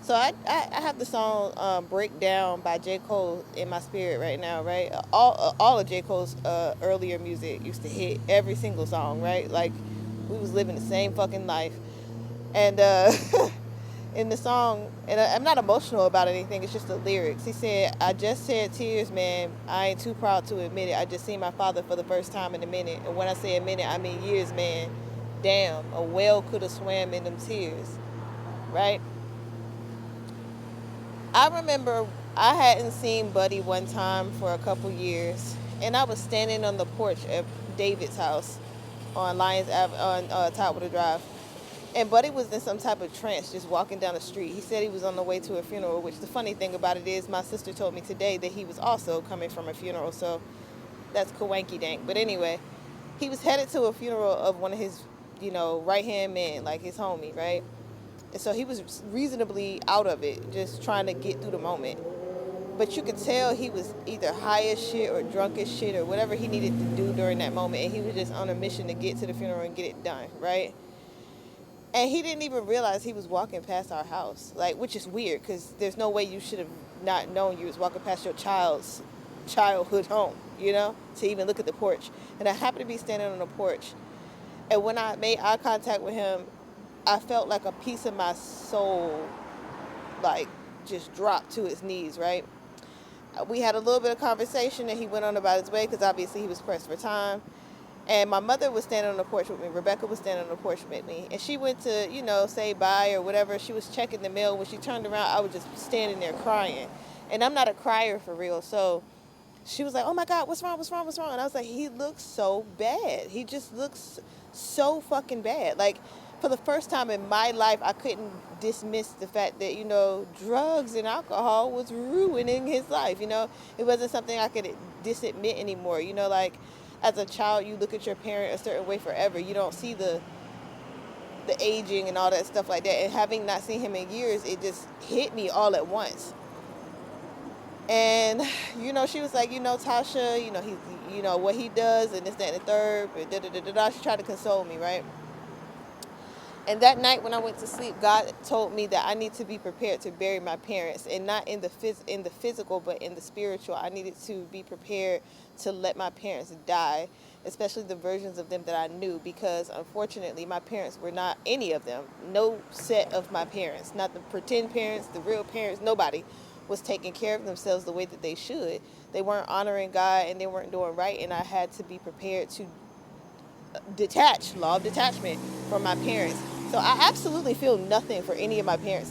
So I have the song "Breakdown" by J. Cole in my spirit right now, right? All of J. Cole's earlier music used to hit every single song, right? Like we was living the same fucking life, and in the song, and I'm not emotional about anything. It's just the lyrics. He said, "I just said tears, man. I ain't too proud to admit it. I just seen my father for the first time in a minute, and when I say a minute, I mean years, man. Damn, a whale could have swam in them tears, right?" I remember I hadn't seen Buddy one time for a couple years, and I was standing on the porch at David's house on Lions Ave on Topwater Drive, and Buddy was in some type of trance, just walking down the street. He said he was on the way to a funeral. Which the funny thing about it is, my sister told me today that he was also coming from a funeral. So that's kawanky dank. But anyway, he was headed to a funeral of one of his, right hand men, like his homie, right? And so he was reasonably out of it, just trying to get through the moment. But you could tell he was either high as shit or drunk as shit or whatever he needed to do during that moment. And he was just on a mission to get to the funeral and get it done, right? And he didn't even realize he was walking past our house, like, which is weird because there's no way you should have not known you was walking past your child's childhood home, to even look at the porch. And I happened to be standing on the porch. And when I made eye contact with him, I felt like a piece of my soul, like, just dropped to its knees, right? We had a little bit of conversation and he went on about his way because obviously he was pressed for time. And my mother was standing on the porch with me. Rebecca was standing on the porch with me. And she went to, say bye or whatever. She was checking the mail. When she turned around, I was just standing there crying. And I'm not a crier for real. So she was like, "Oh my God, what's wrong? What's wrong? What's wrong?" And I was like, "He looks so bad. He just looks so fucking bad." Like, for the first time in my life, I couldn't dismiss the fact that, drugs and alcohol was ruining his life. It wasn't something I could disadmit anymore. Like, as a child, you look at your parent a certain way forever. You don't see the aging and all that stuff like that. And having not seen him in years, it just hit me all at once. And, she was like, "Tasha, he's, what he does and this, that, and the third, but da-da-da-da-da." She tried to console me, right? And that night when I went to sleep, God told me that I need to be prepared to bury my parents, and not in the physical, but in the spiritual. I needed to be prepared to let my parents die, especially the versions of them that I knew, because unfortunately my parents were not any of them. No set of my parents, not the pretend parents, the real parents, nobody was taking care of themselves the way that they should. They weren't honoring God and they weren't doing right, and I had to be prepared to law of detachment from my parents. So I absolutely feel nothing for any of my parents